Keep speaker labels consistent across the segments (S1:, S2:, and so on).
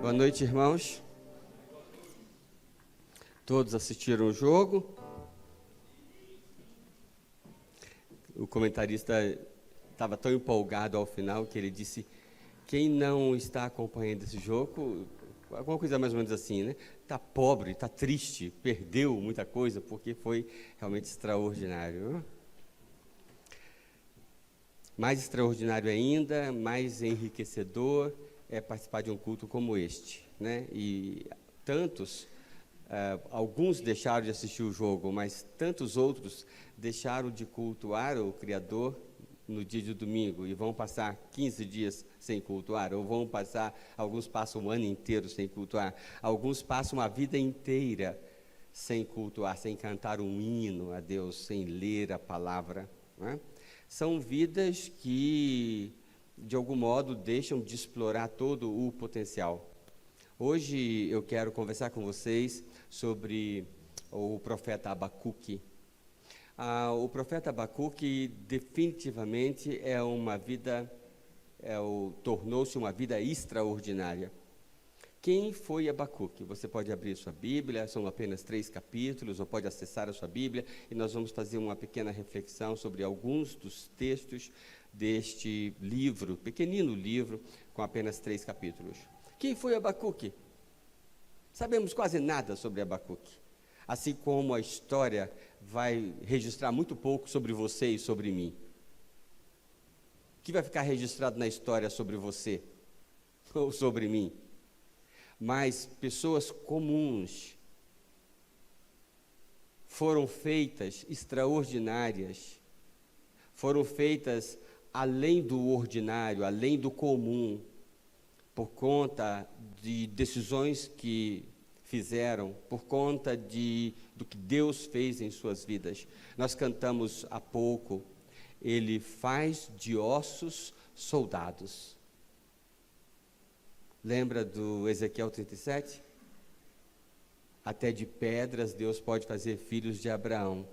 S1: Boa noite, irmãos. Todos assistiram o jogo. O comentarista estava tão empolgado ao final que ele disse: quem não está acompanhando esse jogo, alguma coisa mais ou menos assim, né? Está pobre, está triste, perdeu muita coisa, porque foi realmente extraordinário. Mais extraordinário ainda, mais enriquecedor é participar de um culto como este, né? E tantos, alguns deixaram de assistir o jogo, mas tantos outros deixaram de cultuar o Criador no dia de domingo e vão passar 15 dias sem cultuar, ou alguns passam o ano inteiro sem cultuar, alguns passam a vida inteira sem cultuar, sem cantar um hino a Deus, sem ler a palavra, né? São vidas que, de algum modo, deixam de explorar todo o potencial. Hoje eu quero conversar com vocês sobre o profeta Abacuque. O profeta Abacuque definitivamente tornou-se uma vida extraordinária. Quem foi Abacuque? Você pode abrir sua Bíblia, são apenas 3 capítulos, ou pode acessar a sua Bíblia, e nós vamos fazer uma pequena reflexão sobre alguns dos textos deste livro, pequenino livro, com apenas 3 capítulos. Quem foi Abacuque? Sabemos quase nada sobre Abacuque, assim como a história vai registrar muito pouco sobre você e sobre mim. O que vai ficar registrado na história sobre você ou sobre mim? Mas pessoas comuns foram feitas extraordinárias, foram feitas além do ordinário, além do comum, por conta de decisões que fizeram, por conta do que Deus fez em suas vidas. Nós cantamos há pouco, Ele faz de ossos soldados. Lembra do Ezequiel 37? Até de pedras Deus pode fazer filhos de Abraão.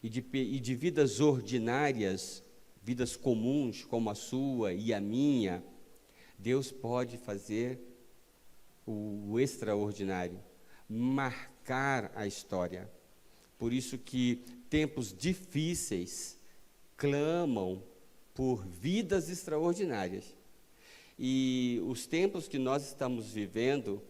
S1: E de vidas ordinárias, vidas comuns como a sua e a minha, Deus pode fazer o extraordinário, marcar a história. Por isso que tempos difíceis clamam por vidas extraordinárias. E os tempos que nós estamos vivendo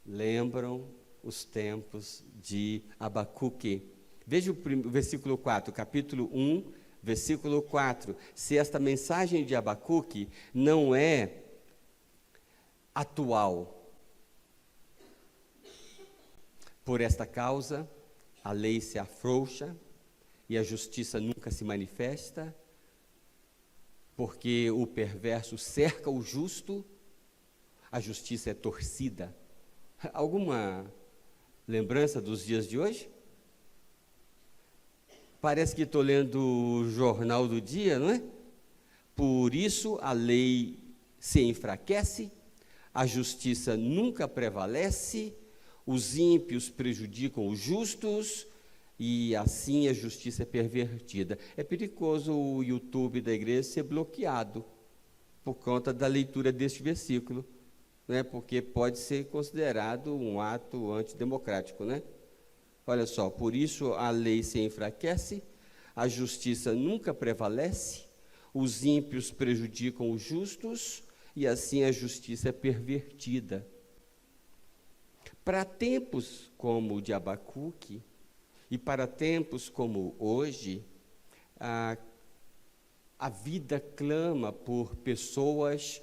S1: lembram os tempos de Abacuque. Veja o versículo 4, capítulo 1, versículo 4. Se esta mensagem de Abacuque não é atual, por esta causa, a lei se afrouxa e a justiça nunca se manifesta, porque o perverso cerca o justo, a justiça é torcida. Alguma lembrança dos dias de hoje? Parece que estou lendo o jornal do dia, não é? Por isso a lei se enfraquece, a justiça nunca prevalece, os ímpios prejudicam os justos, e assim a justiça é pervertida. É perigoso o YouTube da igreja ser bloqueado por conta da leitura deste versículo, né? Porque pode ser considerado um ato antidemocrático, né? Olha só, por isso a lei se enfraquece, a justiça nunca prevalece, os ímpios prejudicam os justos, e assim a justiça é pervertida. Para tempos como o de Abacuque, e para tempos como hoje, a vida clama por pessoas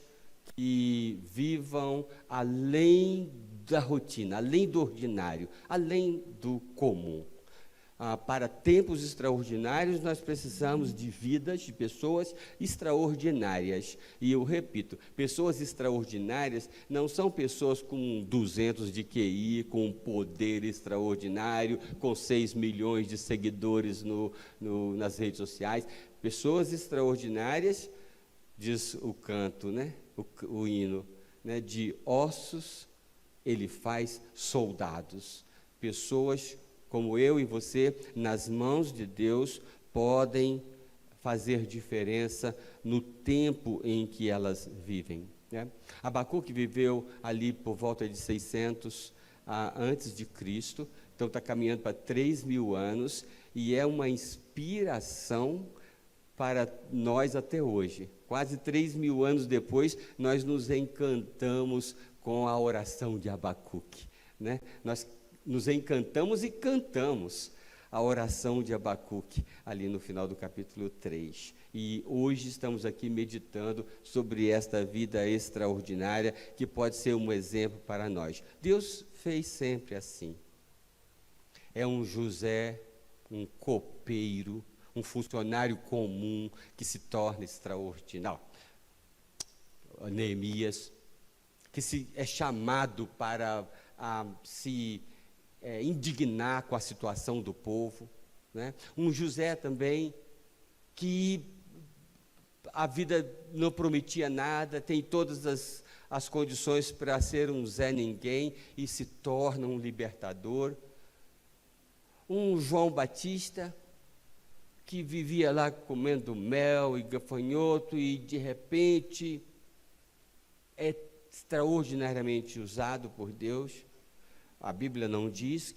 S1: que vivam além da rotina, além do ordinário, além do comum. Para tempos extraordinários, nós precisamos de vidas, de pessoas extraordinárias. E eu repito, pessoas extraordinárias não são pessoas com 200 de QI, com um poder extraordinário, com 6 milhões de seguidores nas redes sociais. Pessoas extraordinárias, diz o canto, né? o hino, né? De ossos ele faz soldados. Pessoas como eu e você, nas mãos de Deus, podem fazer diferença no tempo em que elas vivem. né? Abacuque viveu ali por volta de 600 antes de Cristo, então está caminhando para 3.000 anos, e é uma inspiração para nós até hoje. Quase 3.000 anos depois, nós nos encantamos com a oração de Abacuque, né? Nós nos encantamos e cantamos a oração de Abacuque, ali no final do capítulo 3. E hoje estamos aqui meditando sobre esta vida extraordinária, que pode ser um exemplo para nós. Deus fez sempre assim. É um José, um copeiro, um funcionário comum que se torna extraordinário. Neemias, que é chamado para se indignar com a situação do povo, né? Um José também, que a vida não prometia nada, tem todas as condições para ser um Zé Ninguém e se torna um libertador. Um João Batista, que vivia lá comendo mel e gafanhoto e de repente é extraordinariamente usado por Deus. A Bíblia não diz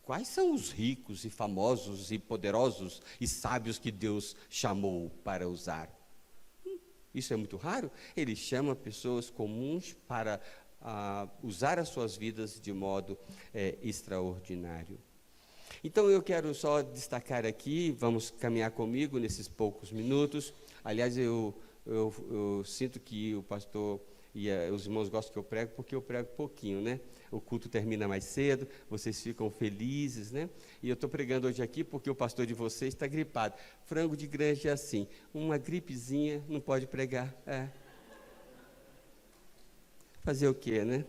S1: quais são os ricos e famosos e poderosos e sábios que Deus chamou para usar. Isso é muito raro. Ele chama pessoas comuns para usar as suas vidas de modo extraordinário. Então eu quero só destacar aqui, vamos caminhar comigo nesses poucos minutos. Aliás, eu sinto que o pastor e os irmãos gostam que eu prego, porque eu prego pouquinho, né? O culto termina mais cedo, vocês ficam felizes, né? E eu estou pregando hoje aqui porque o pastor de vocês está gripado. Frango de granja é assim, uma gripezinha não pode pregar. Fazer o quê, né?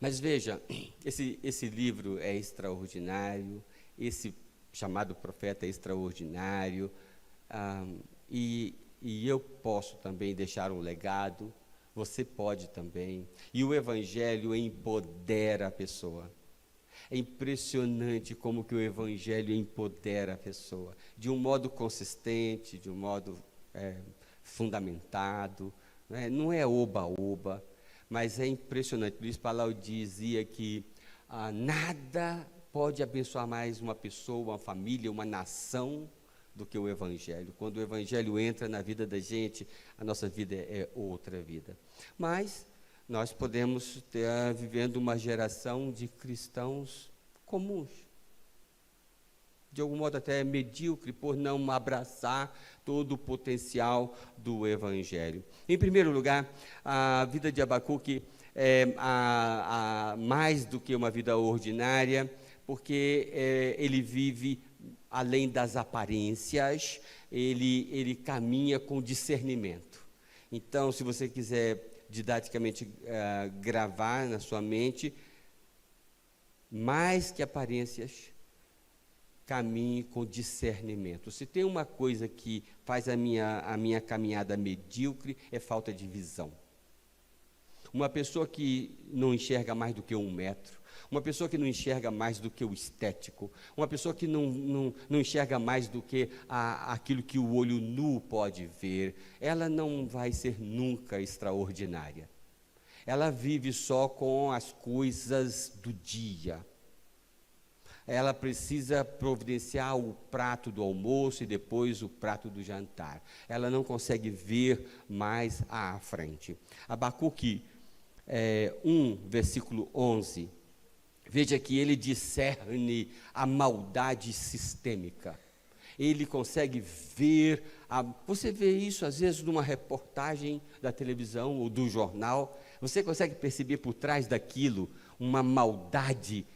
S1: Mas veja, esse livro é extraordinário, esse chamado profeta é extraordinário, e eu posso também deixar um legado, você pode também, e o Evangelho empodera a pessoa. É impressionante como que o Evangelho empodera a pessoa, de um modo consistente, de um modo fundamentado, né? Não é oba-oba, mas é impressionante. Luiz Palau dizia que nada pode abençoar mais uma pessoa, uma família, uma nação, do que o Evangelho. Quando o Evangelho entra na vida da gente, a nossa vida é outra vida. Mas nós podemos estar vivendo uma geração de cristãos comuns, de algum modo até medíocre, por não abraçar todo o potencial do Evangelho. Em primeiro lugar, a vida de Abacuque é mais do que uma vida ordinária, porque ele vive além das aparências, ele caminha com discernimento. Então, se você quiser didaticamente gravar na sua mente, mais que aparências, caminhe com discernimento. Se tem uma coisa que faz a minha caminhada medíocre, é falta de visão. Uma pessoa que não enxerga mais do que 1 metro, uma pessoa que não enxerga mais do que o estético, uma pessoa que não enxerga mais do que aquilo que o olho nu pode ver, ela não vai ser nunca extraordinária. Ela vive só com as coisas do dia. Ela precisa providenciar o prato do almoço e depois o prato do jantar. Ela não consegue ver mais à frente. Abacuque 1, versículo 11. Veja que ele discerne a maldade sistêmica. Ele consegue ver, você vê isso às vezes numa reportagem da televisão ou do jornal, você consegue perceber por trás daquilo uma maldade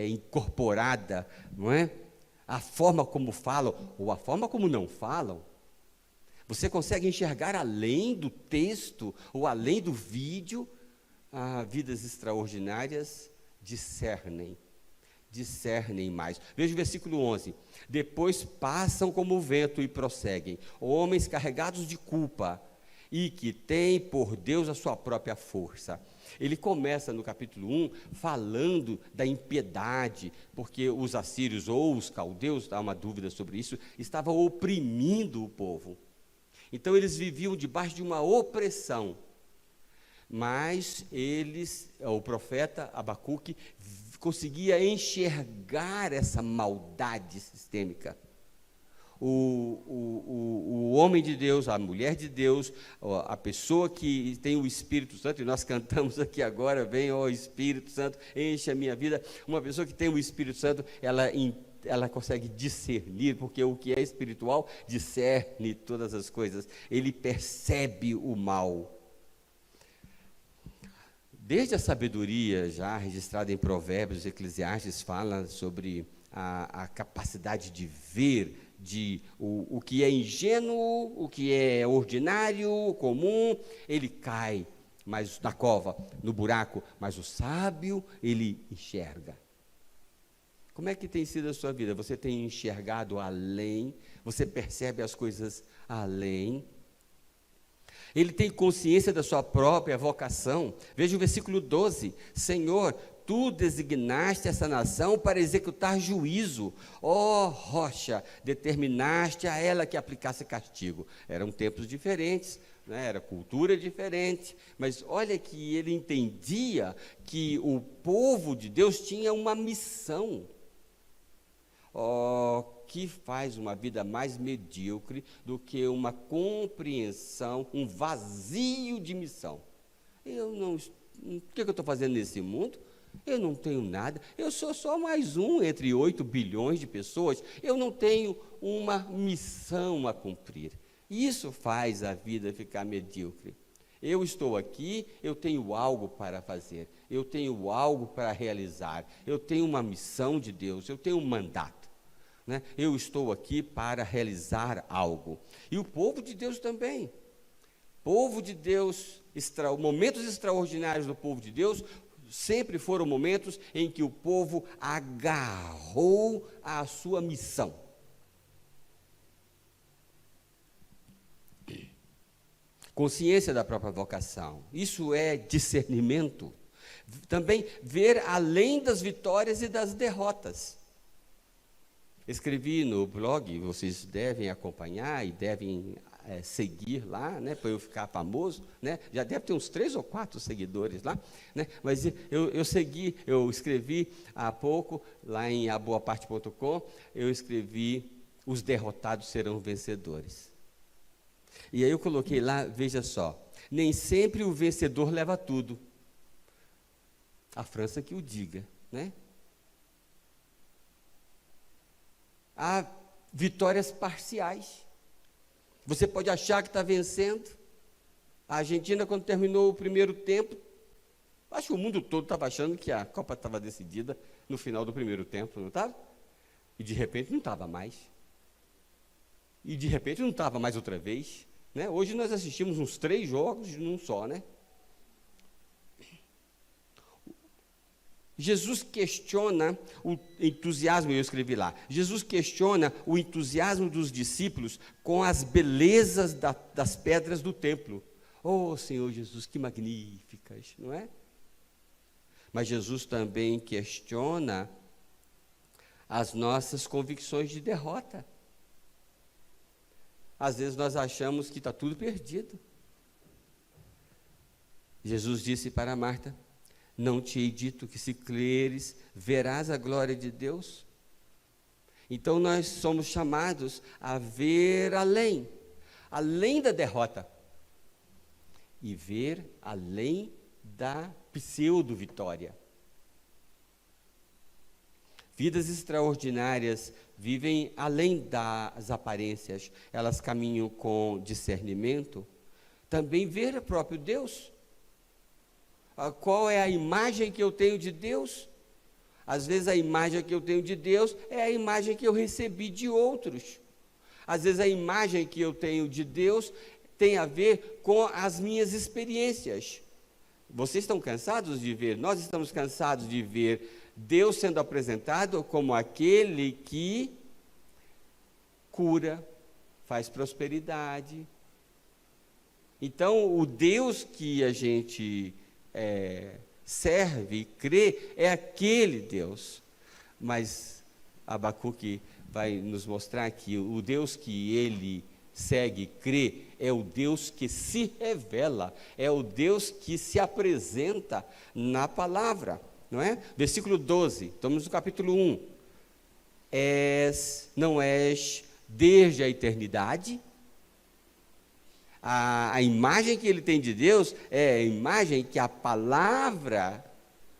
S1: incorporada, não é? A forma como falam ou a forma como não falam. Você consegue enxergar além do texto ou além do vídeo, vidas extraordinárias discernem mais. Veja o versículo 11. Depois passam como o vento e prosseguem, homens carregados de culpa e que têm por Deus a sua própria força. Ele começa no capítulo 1 falando da impiedade, porque os assírios ou os caldeus, há uma dúvida sobre isso, estavam oprimindo o povo. Então eles viviam debaixo de uma opressão. Mas o profeta Abacuque, conseguia enxergar essa maldade sistêmica. O homem de Deus, a mulher de Deus, a pessoa que tem o Espírito Santo, e nós cantamos aqui agora, vem, ó Espírito Santo, enche a minha vida. Uma pessoa que tem o Espírito Santo, ela consegue discernir, porque o que é espiritual discerne todas as coisas. Ele percebe o mal. Desde a sabedoria já registrada em Provérbios, Eclesiastes fala sobre a capacidade de ver, o que é ingênuo, o que é ordinário, comum, ele cai mas na cova, no buraco, mas o sábio, ele enxerga. Como é que tem sido a sua vida? Você tem enxergado além? Você percebe as coisas além? Ele tem consciência da sua própria vocação. Veja o versículo 12. Senhor, tu designaste essa nação para executar juízo. Ó rocha, determinaste a ela que aplicasse castigo. Eram tempos diferentes, né? Era cultura diferente. Mas olha que ele entendia que o povo de Deus tinha uma missão. Que faz uma vida mais medíocre do que uma compreensão, um vazio de missão. O que eu estou fazendo nesse mundo? Eu não tenho nada, eu sou só mais um entre 8 bilhões de pessoas, eu não tenho uma missão a cumprir. Isso faz a vida ficar medíocre. Eu estou aqui, eu tenho algo para fazer, eu tenho algo para realizar, eu tenho uma missão de Deus, eu tenho um mandato. Né? Eu estou aqui para realizar algo. E o povo de Deus também. Povo de Deus, momentos extraordinários do povo de Deus sempre foram momentos em que o povo agarrou a sua missão. Consciência da própria vocação. Isso é discernimento. Também ver além das vitórias e das derrotas. Escrevi no blog, vocês devem acompanhar e devem seguir lá, né, para eu ficar famoso, né? Já deve ter uns 3 ou 4 seguidores lá, né? Mas eu escrevi há pouco, lá em aboaparte.com, eu escrevi: os derrotados serão vencedores. E aí eu coloquei lá, veja só, nem sempre o vencedor leva tudo. A França que o diga, né? Há vitórias parciais. Você pode achar que está vencendo. A Argentina, quando terminou o primeiro tempo, acho que o mundo todo estava achando que a Copa estava decidida no final do primeiro tempo, não estava? E de repente não estava mais. E de repente não estava mais outra vez. Né? Hoje nós assistimos uns 3 jogos num só, né? Jesus questiona o entusiasmo, eu escrevi lá, Jesus questiona o entusiasmo dos discípulos com as belezas das pedras do templo. Oh, Senhor Jesus, que magníficas, não é? Mas Jesus também questiona as nossas convicções de derrota. Às vezes nós achamos que está tudo perdido. Jesus disse para Marta: não te hei dito que se creres, verás a glória de Deus? Então nós somos chamados a ver além da derrota, e ver além da pseudo-vitória. Vidas extraordinárias vivem além das aparências, elas caminham com discernimento, também ver o próprio Deus. Qual é a imagem que eu tenho de Deus? Às vezes a imagem que eu tenho de Deus é a imagem que eu recebi de outros. Às vezes a imagem que eu tenho de Deus tem a ver com as minhas experiências. Vocês estão cansados de ver, nós estamos cansados de ver Deus sendo apresentado como aquele que cura, faz prosperidade. Então, o Deus que a gente serve e crê é aquele Deus. Mas Abacuque vai nos mostrar que o Deus que ele segue, crê, é o Deus que se revela, é o Deus que se apresenta na palavra, não é? Versículo 12, estamos no capítulo 1. Não és desde a eternidade? A imagem que ele tem de Deus é a imagem que a palavra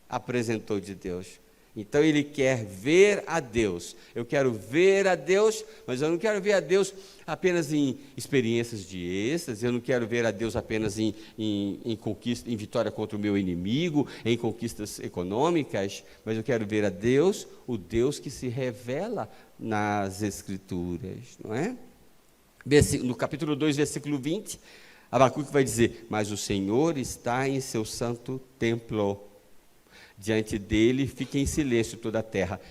S1: apresentou de Deus. Então ele quer ver a Deus. Eu quero ver a Deus, mas eu não quero ver a Deus apenas em experiências de êxtase, eu não quero ver a Deus apenas em conquista, em vitória contra o meu inimigo, em conquistas econômicas, mas eu quero ver a Deus, o Deus que se revela nas Escrituras, não é? No capítulo 2, versículo 20, Abacuque vai dizer: mas o Senhor está em seu santo templo, diante dele fica em silêncio toda a terra.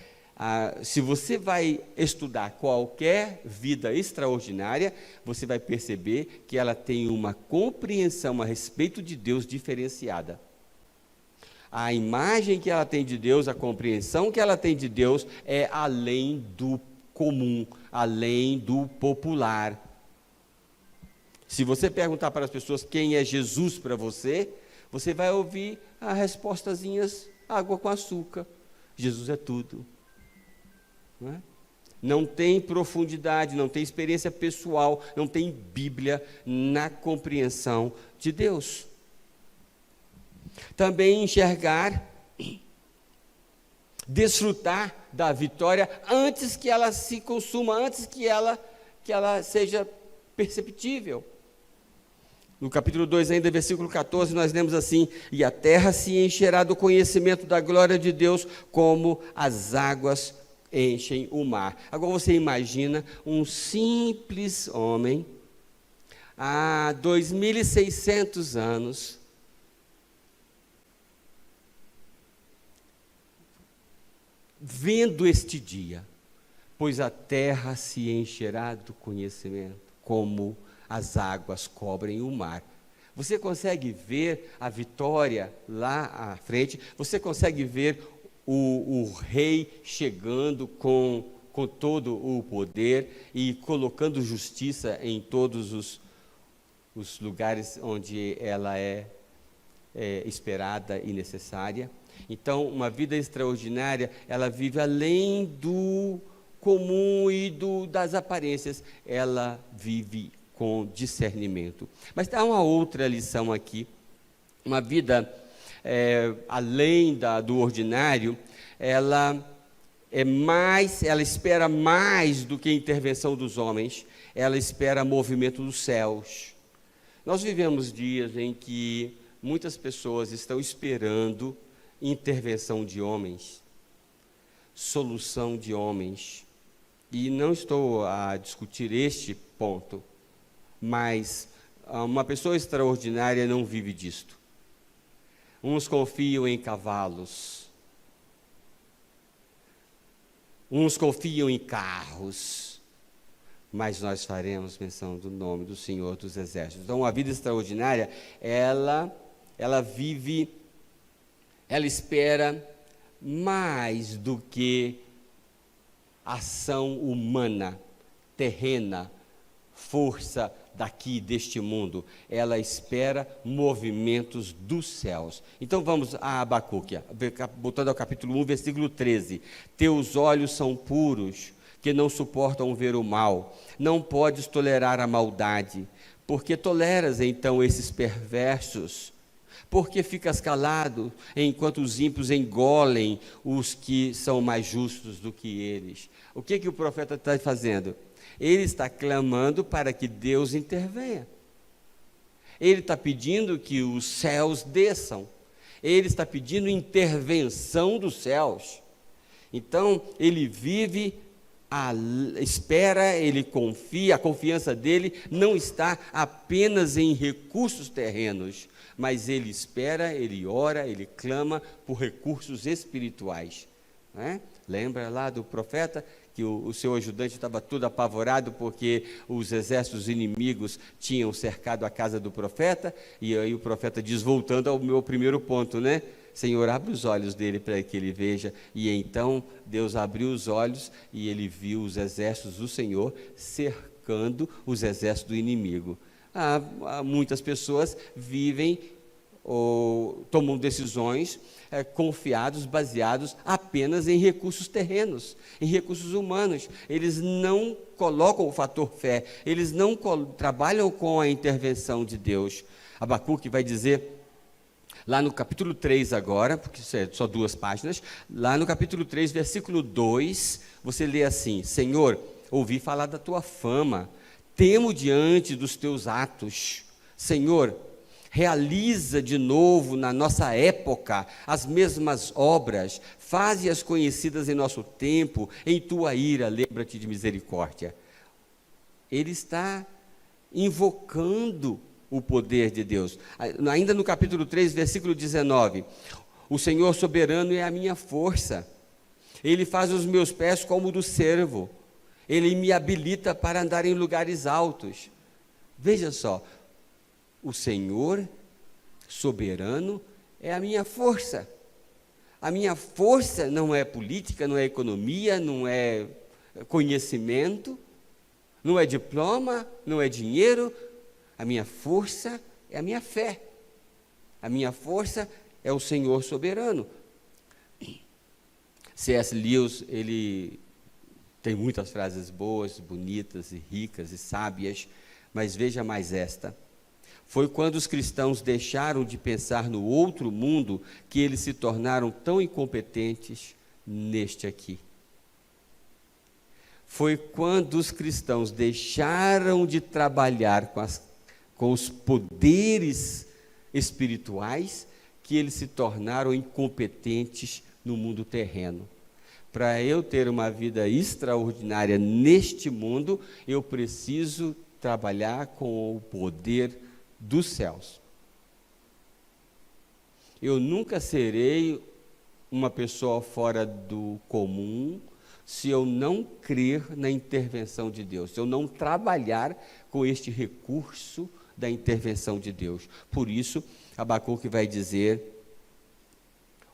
S1: Se você vai estudar qualquer vida extraordinária, você vai perceber que ela tem uma compreensão a respeito de Deus diferenciada. A imagem que ela tem de Deus, a compreensão que ela tem de Deus é além do comum, além do popular. Se você perguntar para as pessoas quem é Jesus para você, você vai ouvir as respostazinhas: água com açúcar. Jesus é tudo. Não é? Não tem profundidade, não tem experiência pessoal, não tem Bíblia na compreensão de Deus. Também enxergar, desfrutar da vitória antes que ela se consuma, antes que ela seja perceptível. No capítulo 2 ainda, versículo 14, nós lemos assim: e a terra se encherá do conhecimento da glória de Deus, como as águas enchem o mar. Agora você imagina um simples homem, há 2.600 anos, vendo este dia, pois a terra se encherá do conhecimento, como as águas cobrem o mar. Você consegue ver a vitória lá à frente, você consegue ver o rei chegando com todo o poder e colocando justiça em todos os lugares onde ela é esperada e necessária. Então, uma vida extraordinária, ela vive além do comum e das aparências, ela vive com discernimento. Mas há uma outra lição aqui. Uma vida além do ordinário, ela espera mais do que a intervenção dos homens, ela espera movimento dos céus. Nós vivemos dias em que muitas pessoas estão esperando intervenção de homens, solução de homens, e não estou a discutir este ponto, mas uma pessoa extraordinária não vive disto. Uns confiam em cavalos, uns confiam em carros, mas nós faremos menção do nome do Senhor dos Exércitos. Então, a vida extraordinária, ela espera mais do que ação humana, terrena, força daqui, deste mundo. Ela espera movimentos dos céus. Então vamos a Abacuque, voltando ao capítulo 1, versículo 13. Teus olhos são puros, que não suportam ver o mal. Não podes tolerar a maldade. Porque toleras então esses perversos? Porque ficas calado enquanto os ímpios engolem os que são mais justos do que eles? O que o profeta está fazendo? Ele está clamando para que Deus intervenha. Ele está pedindo que os céus desçam. Ele está pedindo intervenção dos céus. Então, ele vive espera, ele confia, a confiança dele não está apenas em recursos terrenos, mas ele espera, ele ora, ele clama por recursos espirituais. Não é? Lembra lá do profeta que o seu ajudante estava todo apavorado porque os exércitos inimigos tinham cercado a casa do profeta, e aí o profeta diz, voltando ao meu primeiro ponto, né? Senhor, abre os olhos dele para que ele veja. E então Deus abriu os olhos e ele viu os exércitos do Senhor cercando os exércitos do inimigo. Muitas pessoas vivem ou tomam decisões confiados, baseados apenas em recursos terrenos, em recursos humanos. Eles não colocam o fator fé, eles não trabalham com a intervenção de Deus. Abacuque vai dizer, lá no capítulo 3 agora, porque isso é só 2 páginas, lá no capítulo 3, versículo 2, você lê assim: Senhor, ouvi falar da tua fama, temo diante dos teus atos. Senhor, realiza de novo na nossa época as mesmas obras, faze-as conhecidas em nosso tempo, em tua ira, lembra-te de misericórdia. Ele está invocando o poder de Deus. Ainda no capítulo 3, versículo 19, o Senhor soberano é a minha força, Ele faz os meus pés como o do servo, Ele me habilita para andar em lugares altos. Veja só, o Senhor soberano é a minha força. A minha força não é política, não é economia, não é conhecimento, não é diploma, não é dinheiro. A minha força é a minha fé. A minha força é o Senhor soberano. C.S. Lewis, ele tem muitas frases boas, bonitas e ricas e sábias, mas veja mais esta. Foi quando os cristãos deixaram de pensar no outro mundo que eles se tornaram tão incompetentes neste aqui. Foi quando os cristãos deixaram de trabalhar com os poderes espirituais que eles se tornaram incompetentes no mundo terreno. Para eu ter uma vida extraordinária neste mundo, eu preciso trabalhar com o poder dos céus. Eu nunca serei uma pessoa fora do comum se eu não crer na intervenção de Deus, se eu não trabalhar com este recurso da intervenção de Deus. Por isso, Abacuque vai dizer: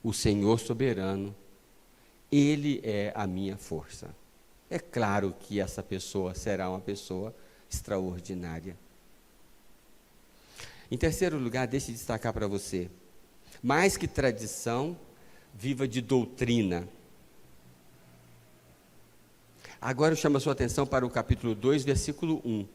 S1: o Senhor soberano, Ele é a minha força. É claro que essa pessoa será uma pessoa extraordinária. Em terceiro lugar, deixe eu destacar para você: mais que tradição, viva de doutrina. Agora eu chamo a sua atenção para o capítulo 2, versículo 1.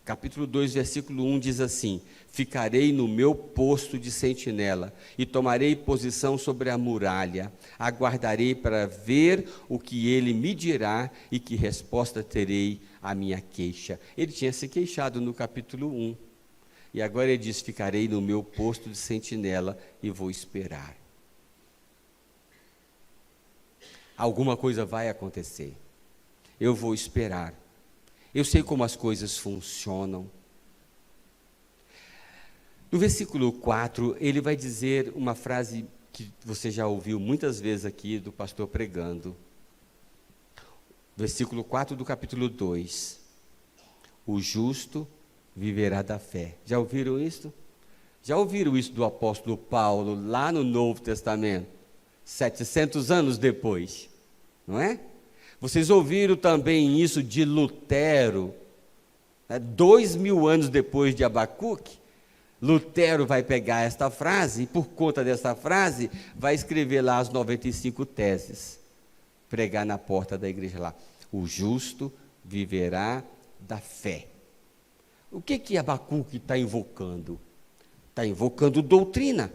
S1: Capítulo 2, versículo 1 diz assim: ficarei no meu posto de sentinela e tomarei posição sobre a muralha, aguardarei para ver o que ele me dirá e que resposta terei à minha queixa. Ele tinha se queixado no capítulo 1, e agora ele diz: ficarei no meu posto de sentinela e vou esperar. Alguma coisa vai acontecer, eu vou esperar. Eu sei como as coisas funcionam. No versículo 4, ele vai dizer uma frase que você já ouviu muitas vezes aqui do pastor pregando. Versículo 4 do capítulo 2. O justo viverá da fé. Já ouviram isso? Já ouviram isso do apóstolo Paulo lá no Novo Testamento? 700 anos depois, não é? Vocês ouviram também isso de Lutero, 2000 anos depois de Abacuque. Lutero vai pegar esta frase e, por conta desta frase, vai escrever lá as 95 teses, pregar na porta da igreja lá: o justo viverá da fé. O que Abacuque está invocando? Está invocando doutrina,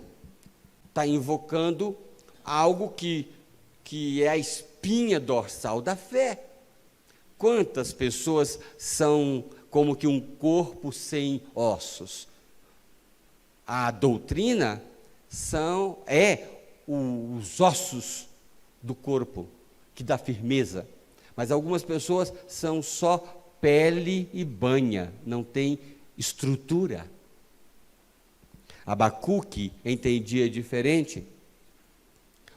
S1: está invocando algo que é a espinha dorsal da fé. Quantas pessoas são como que um corpo sem ossos? A doutrina é os ossos do corpo, que dá firmeza. Mas algumas pessoas são só pele e banha, não tem estrutura. Abacuque entendia diferente.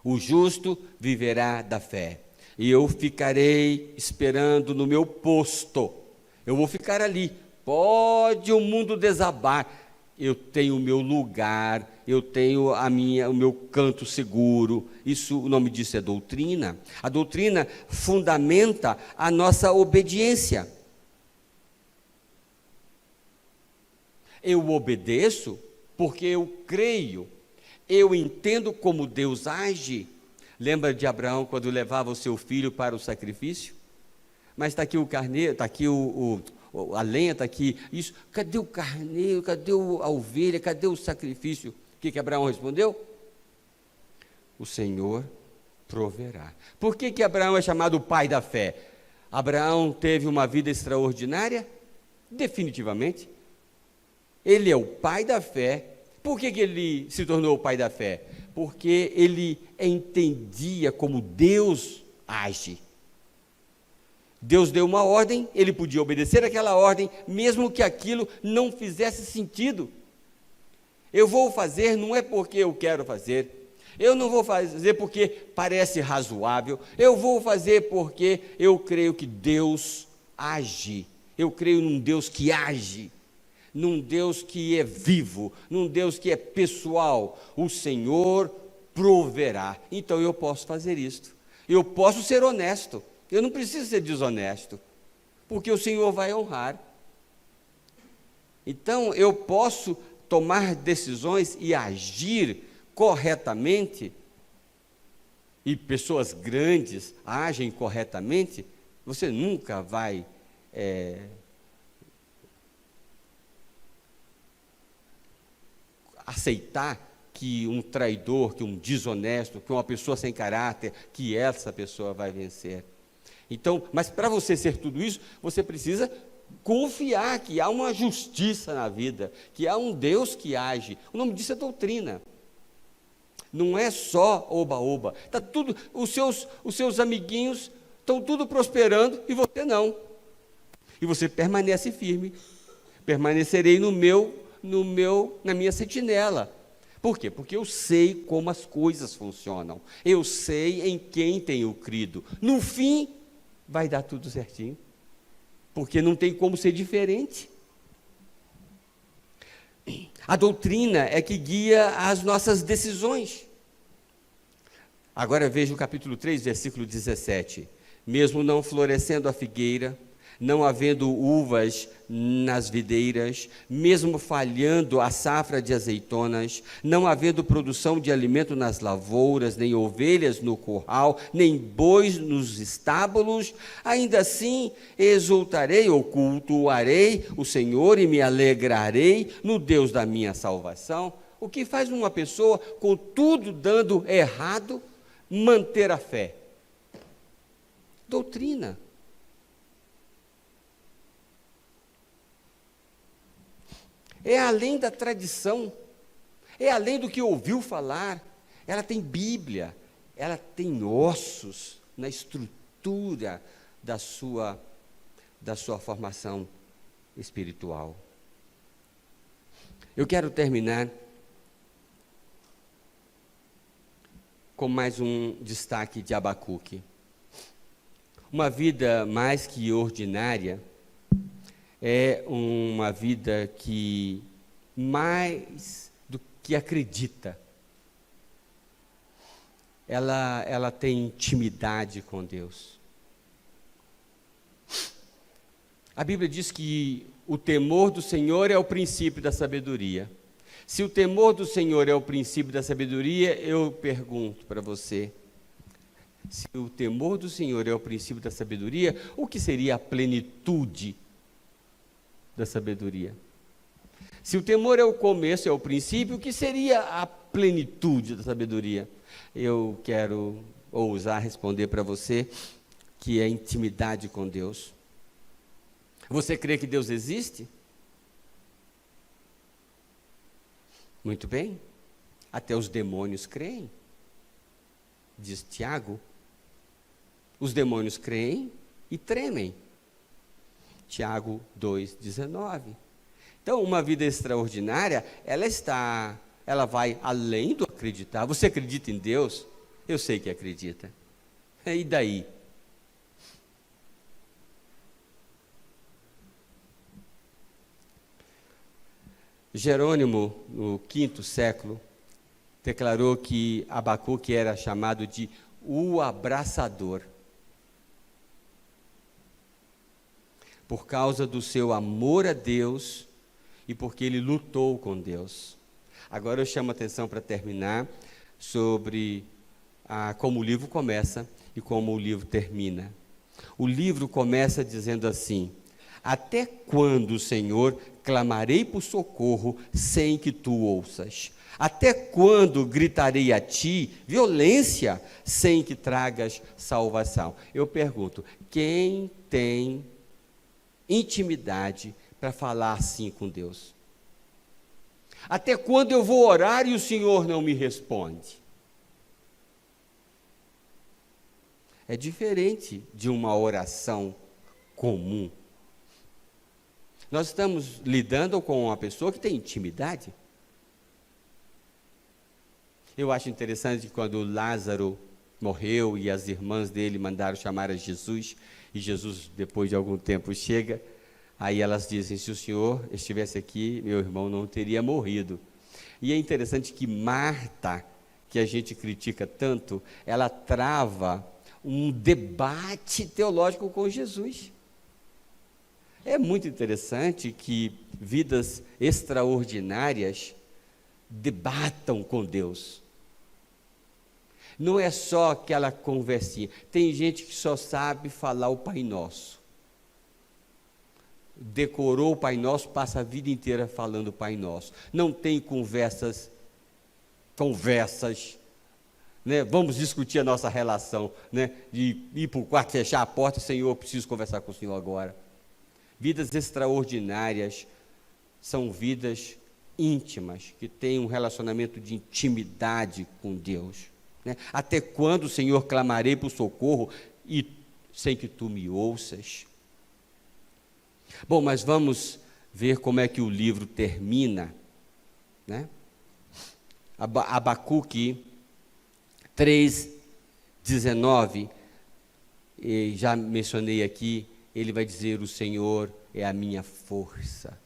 S1: O justo viverá da fé, e eu ficarei esperando no meu posto. Eu vou ficar ali. Pode o mundo desabar, eu tenho o meu lugar, eu tenho o meu canto seguro. Isso, o nome disso é doutrina. A doutrina fundamenta a nossa obediência. Eu obedeço porque eu creio, eu entendo como Deus age. Lembra de Abraão quando levava o seu filho para o sacrifício? Mas está aqui o carneiro, está aqui a lenha, está aqui isso. Cadê o carneiro? Cadê a ovelha? Cadê o sacrifício? O que Abraão respondeu? O Senhor proverá. Por que Abraão é chamado o pai da fé? Abraão teve uma vida extraordinária? Definitivamente. Ele é o pai da fé. Por que ele se tornou o pai da fé? Porque ele entendia como Deus age. Deus deu uma ordem, ele podia obedecer aquela ordem, mesmo que aquilo não fizesse sentido. Eu vou fazer não é porque eu quero fazer, eu não vou fazer porque parece razoável, eu vou fazer porque eu creio que Deus age, eu creio num Deus que age, num Deus que é vivo, num Deus que é pessoal. O Senhor proverá. Então eu posso fazer isto, eu posso ser honesto, eu não preciso ser desonesto, porque o Senhor vai honrar. Então eu posso tomar decisões e agir corretamente, e pessoas grandes agem corretamente. Você nunca vai aceitar que um traidor, que um desonesto, que uma pessoa sem caráter, que essa pessoa vai vencer. Então, mas para você ser tudo isso, você precisa confiar que há uma justiça na vida, que há um Deus que age. O nome disso é doutrina. Não é só oba-oba. Tá tudo, os seus amiguinhos estão tudo prosperando e você não. E você permanece firme. Permanecerei na minha sentinela. Por quê? Porque eu sei como as coisas funcionam. Eu sei em quem tenho crido. No fim, vai dar tudo certinho. Porque não tem como ser diferente. A doutrina é que guia as nossas decisões. Agora veja o capítulo 3, versículo 17. Mesmo não florescendo a figueira, não havendo uvas nas videiras, mesmo falhando a safra de azeitonas, não havendo produção de alimento nas lavouras, nem ovelhas no curral, nem bois nos estábulos, ainda assim exultarei ou cultuarei o Senhor e me alegrarei no Deus da minha salvação. O que faz uma pessoa, com tudo dando errado, manter a fé? Doutrina. É além da tradição, é além do que ouviu falar. Ela tem Bíblia, ela tem ossos na estrutura da sua formação espiritual. Eu quero terminar com mais um destaque de Abacuque. Uma vida mais que ordinária é uma vida que mais do que acredita. Ela tem intimidade com Deus. A Bíblia diz que o temor do Senhor é o princípio da sabedoria. Se o temor do Senhor é o princípio da sabedoria, eu pergunto para você, se o temor do Senhor é o princípio da sabedoria, o que seria a plenitude da sabedoria? Se o temor é o começo, é o princípio, o que seria a plenitude da sabedoria? Eu quero ousar responder para você que é intimidade com Deus. Você crê que Deus existe? Muito bem. Até os demônios creem. Diz Tiago. Os demônios creem e tremem. Tiago 2,19. Então, uma vida extraordinária, ela vai além do acreditar. Você acredita em Deus? Eu sei que acredita. E daí? Jerônimo, no 5º século, declarou que Abacuque era chamado de o abraçador, por causa do seu amor a Deus e porque ele lutou com Deus. Agora eu chamo a atenção para terminar sobre como o livro começa e como o livro termina. O livro começa dizendo assim: até quando, Senhor, clamarei por socorro sem que tu ouças? Até quando gritarei a ti violência sem que tragas salvação? Eu pergunto, quem tem intimidade para falar assim com Deus? Até quando eu vou orar e o Senhor não me responde? É diferente de uma oração comum. Nós estamos lidando com uma pessoa que tem intimidade. Eu acho interessante que quando Lázaro morreu e as irmãs dele mandaram chamar a Jesus, e Jesus, depois de algum tempo, chega, aí elas dizem: se o Senhor estivesse aqui, meu irmão não teria morrido. E é interessante que Marta, que a gente critica tanto, ela trava um debate teológico com Jesus. É muito interessante que vidas extraordinárias debatam com Deus. Não é só aquela conversinha. Tem gente que só sabe falar o Pai Nosso. Decorou o Pai Nosso, passa a vida inteira falando o Pai Nosso. Não tem conversas, né? Vamos discutir a nossa relação, né? De ir para o quarto, fechar a porta: Senhor, eu preciso conversar com o Senhor agora. Vidas extraordinárias são vidas íntimas, que têm um relacionamento de intimidade com Deus, né? Até quando, Senhor, clamarei por socorro e sem que tu me ouças? Bom, mas vamos ver como é que o livro termina, né? Abacuque 3:19, já mencionei aqui, ele vai dizer: o Senhor é a minha força.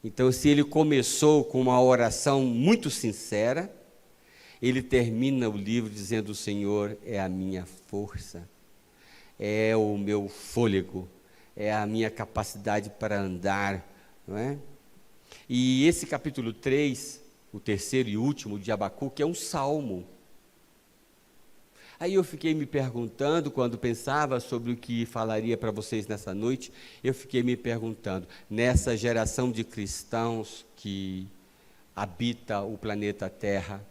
S1: Então, se ele começou com uma oração muito sincera, ele termina o livro dizendo: o Senhor é a minha força, é o meu fôlego, é a minha capacidade para andar, não é? E esse capítulo 3, o terceiro e último de Abacuque, é um salmo. Aí eu fiquei me perguntando, quando pensava sobre o que falaria para vocês nessa noite, eu fiquei me perguntando, nessa geração de cristãos que habita o planeta Terra,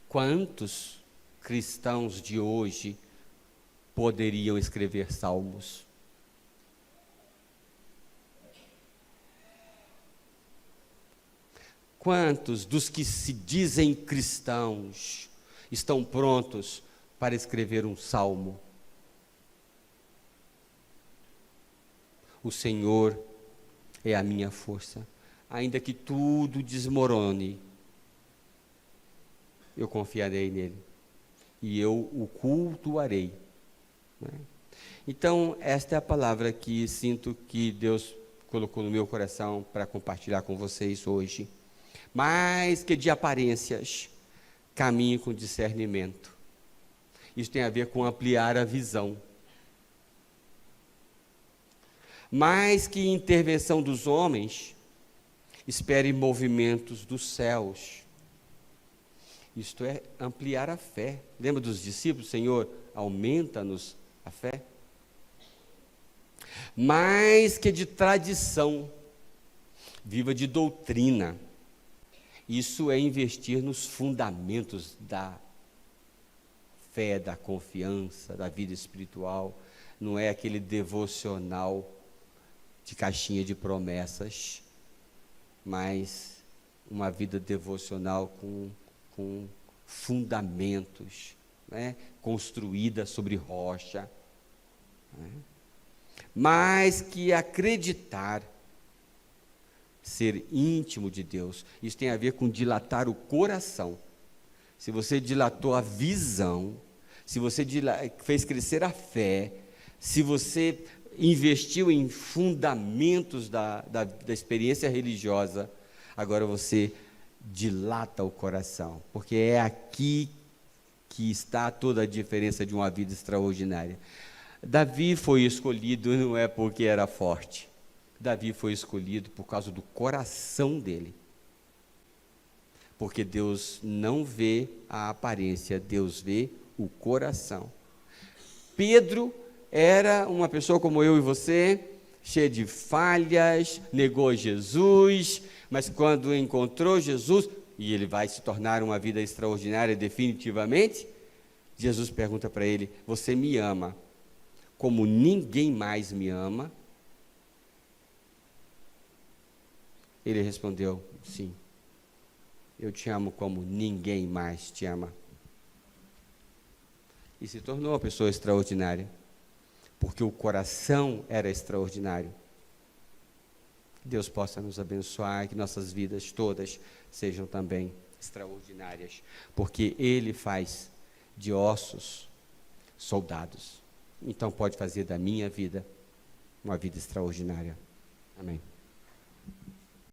S1: quantos cristãos de hoje poderiam escrever salmos? Quantos dos que se dizem cristãos estão prontos para escrever um salmo? O Senhor é a minha força. Ainda que tudo desmorone, eu confiarei nele e eu o cultuarei, né? Então, esta é a palavra que sinto que Deus colocou no meu coração para compartilhar com vocês hoje. Mais que de aparências, caminhe com discernimento. Isso tem a ver com ampliar a visão. Mais que intervenção dos homens, espere movimentos dos céus. Isto é ampliar a fé. Lembra dos discípulos? Senhor, aumenta-nos a fé. Mais que de tradição, viva de doutrina. Isso é investir nos fundamentos da fé, da confiança, da vida espiritual. Não é aquele devocional de caixinha de promessas, mas uma vida devocional com fundamentos, né? Construída sobre rocha, né? Mais que acreditar, ser íntimo de Deus. Isso tem a ver com dilatar o coração. Se você dilatou a visão, se você fez crescer a fé, se você investiu em fundamentos da experiência religiosa, agora você dilata o coração, porque é aqui que está toda a diferença de uma vida extraordinária. Davi foi escolhido não é porque era forte. Davi foi escolhido por causa do coração dele. Porque Deus não vê a aparência, Deus vê o coração. Pedro era uma pessoa como eu e você, cheia de falhas, negou Jesus, mas quando encontrou Jesus, e ele vai se tornar uma vida extraordinária definitivamente, Jesus pergunta para ele: você me ama como ninguém mais me ama? Ele respondeu: sim, eu te amo como ninguém mais te ama. E se tornou uma pessoa extraordinária, porque o coração era extraordinário. Que Deus possa nos abençoar, que nossas vidas todas sejam também extraordinárias, porque Ele faz de ossos soldados. Então pode fazer da minha vida uma vida extraordinária. Amém.